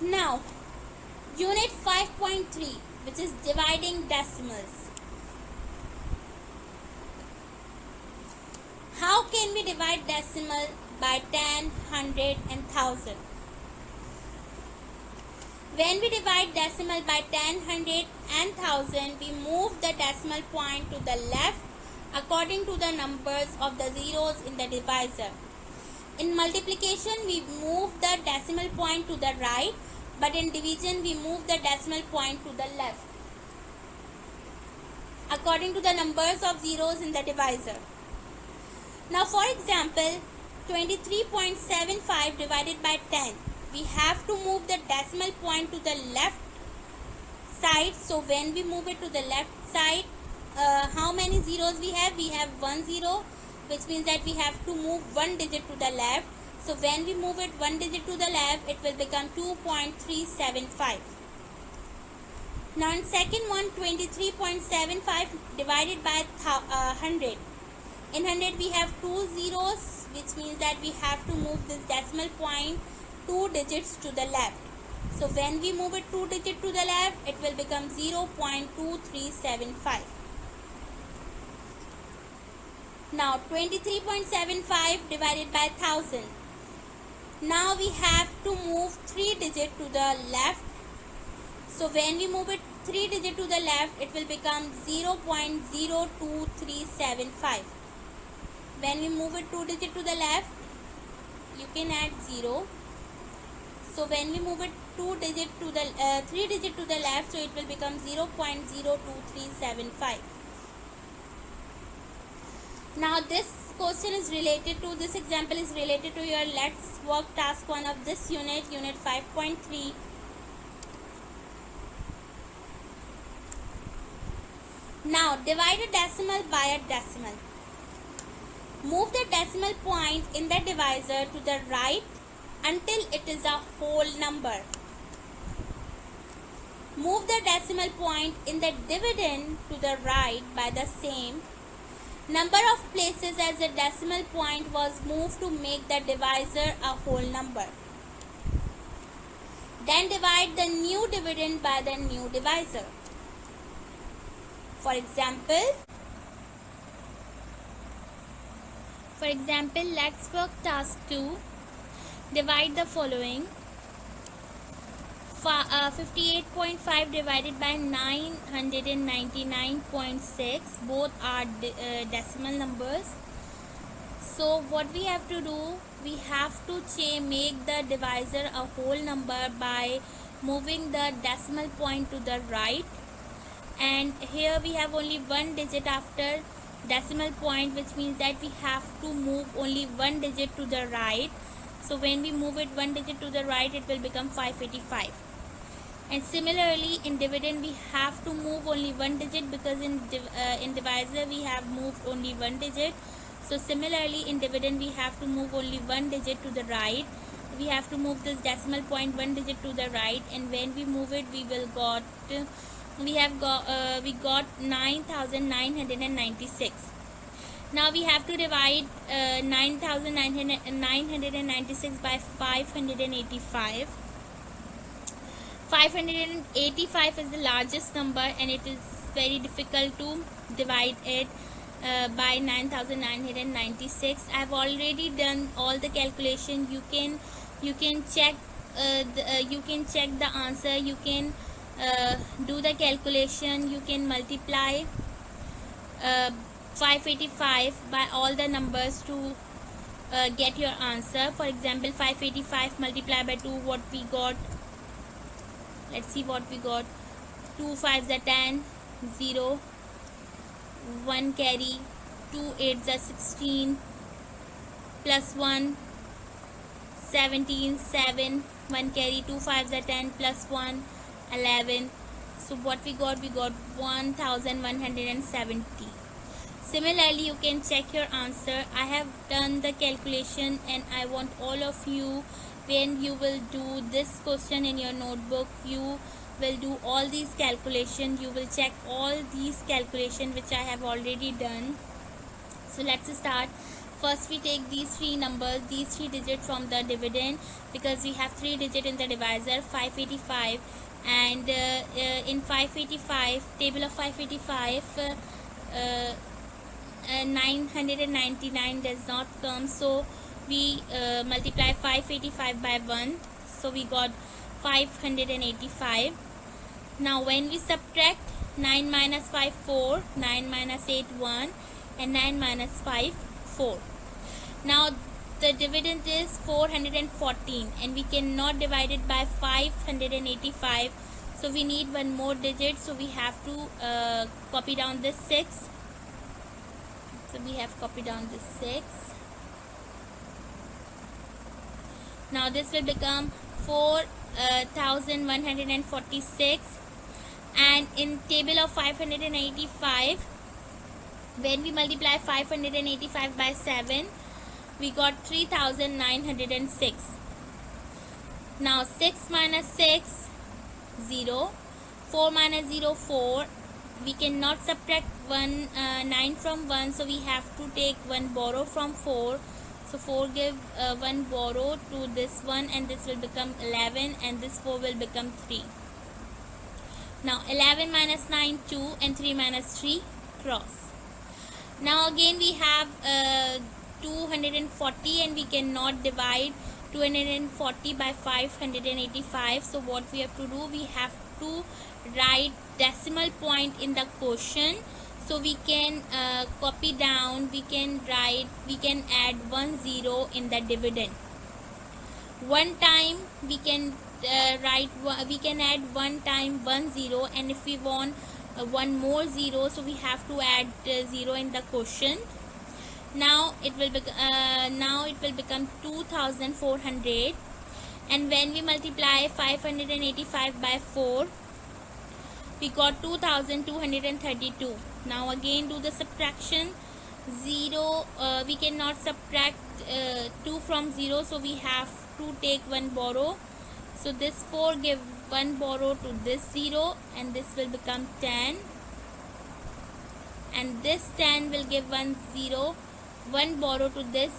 Now, unit 5.3, which is dividing decimals. How can we divide decimal by 10, 100 and 1000? When we divide decimal by 10, 100 and 1000, we move the decimal point to the left according to the numbers of the zeros in the divisor. In multiplication, we move the decimal point to the right, but in division, we move the decimal point to the left according to the numbers of zeros in the divisor. Now, for example, 23.75 divided by 10. We have to move the decimal point to the left side. So when we move it to the left side, how many zeros we have? We have 1 0, which means that we have to move one digit to the left. So when we move it one digit to the left, it will become 2.375. Now in second one, 23.75 divided by 100. In 100 we have 2 zeros, which means that we have to move this decimal point 2 digits to the left. So when we move it 2 digits to the left, it will become 0.2375. Now 23.75 divided by 1000. Now we have to move 3 digits to the left. So when we move it 3 digits to the left, it will become 0.02375. When we move it 2 digits to the left, you can add 0. So when we move it 3 digits to the left, so it will become 0.02375. Now this example is related to your let's work task 1 of this unit 5.3. Now divide a decimal by a decimal. Move the decimal point in the divisor to the right until it is a whole number. Move the decimal point in the dividend to the right by the same number of places as the decimal point was moved to make the divisor a whole number. Then divide the new dividend by the new divisor. For example, let's work task 2. Divide the following. 58.5 divided by 999.6. Both are decimal numbers. So what we have to do, we have to make the divisor a whole number by moving the decimal point to the right. And here we have only one digit after decimal point, which means that we have to move only one digit to the right. So when we move it one digit to the right, it will become 585. And similarly in dividend we have to move only one digit, because in divisor we have moved only one digit. So similarly in dividend we have to move only one digit to the right. We have to move this decimal point one digit to the right, and when we move it we got 9996. Now we have to divide 9996 by 585. 585 is the largest number, and it is very difficult to divide it by 9996. I have already done all the calculation. You can check the answer. You can do the calculation. You can multiply 585 by all the numbers to get your answer. For example, 585 multiplied by 2, what we got? Let's see what we got. 2 5s are 10, 0, 1 carry, 2 8s are 16, plus 1, 17, 7, 1 carry, 2 5s are 10, plus 1, 11. So what we got? We got 1170. Similarly, you can check your answer. I have done the calculation, and I want all of you, when you will do this question in your notebook, you will do all these calculations. You will check all these calculations which I have already done. So let's start. first we take these three numbers, these three digits from the dividend, because we have 3 digits in the divisor, 585, and in 585 table of 585 999 does not come, so we multiply 585 by 1, so we got 585. Now when we subtract 9 minus 5 4, 9 minus 8 1, and 9 minus 5 4. Now the dividend is 414 and we cannot divide it by 585, so we need one more digit, so we have to copy down this 6. So we have copied down this 6. Now this will become 4146, and in table of 585, when we multiply 585 by 7, we got 3906. Now 6 minus 6 0, 4 minus 0 4. We cannot subtract 9 from 1, so we have to take 1 borrow from 4. So 4 give 1 borrow to this one, and this will become 11, and this 4 will become 3. Now 11 minus 9 2, and 3 minus 3 cross. Now again we have 240, and we cannot divide 240 by 585. So what we have to do, we have to write decimal point in the quotient, so we can copy down, we can add 1 0 in the dividend. One time we can we can add 1 time 1 0, and if we want one more 0, so we have to add 0 in the quotient. Now it will become 2400, and when we multiply 585 by 4, we got 2232. Now again do the subtraction. 0, we cannot subtract 2 from 0, so we have to take 1 borrow. So this 4 give 1 borrow to this 0, and this will become 10, and this 10 will give 1 0, 1 borrow to this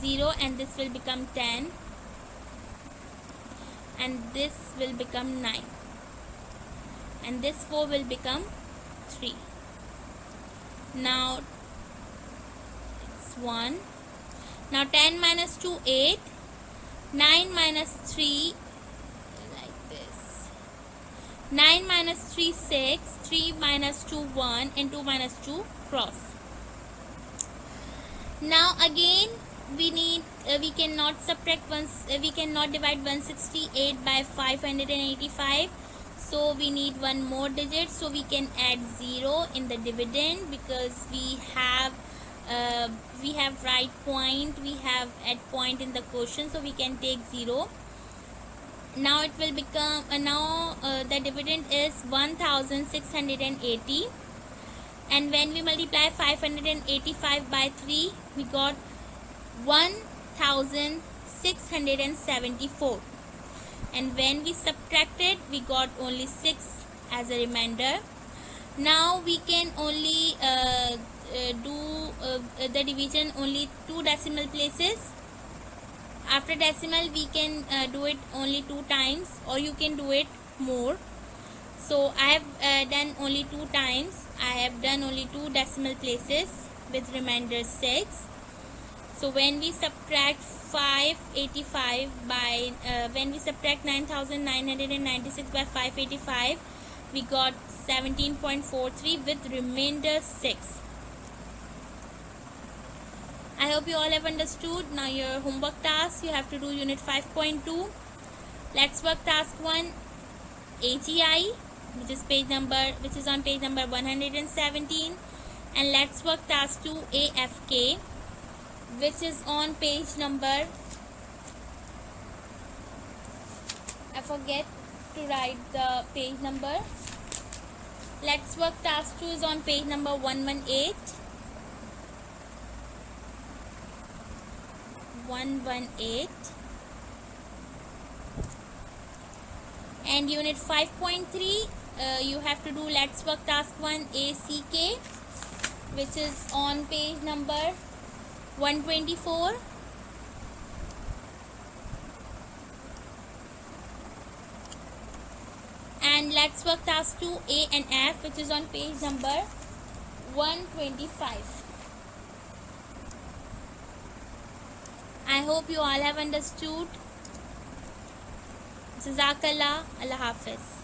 0, and this will become 10, and this will become 9, and this 4 will become 3. Now it's 1. Now 10 minus 2 8, 9 minus 3 like this, 9 minus 3 6, 3 minus 2 1, and 2 minus 2 cross. Now again we need we cannot subtract we cannot divide 168 by 585, so we need one more digit, so we can add 0 in the dividend, because we have right point, we have at point in the quotient, so we can take 0. Now it will become the dividend is 1680, and when we multiply 585 by 3, we got 1674, and when we subtracted, we got only 6 as a remainder. Now we can only do the division only 2 decimal places. After decimal we can do it only 2 times, or you can do it more. So I have done only 2 times. I have done only 2 decimal places with remainder 6. So when we subtract 585 by when we subtract 9996 by 585, we got 17.43 with remainder 6. I hope you all have understood. Now your homework task, you have to do unit 5.2. Let's work task 1, AGI, which is on page number 117, and let's work task 2, AFK, which is on page number, I forget to write the page number. Let's work task 2 is on page number 118. 118, and unit 5.3, you have to do let's work task 1, ACK, which is on page number 124. And let's work task 2A and F, which is on page number 125. I hope you all have understood. Jazakallah. Allah Hafiz.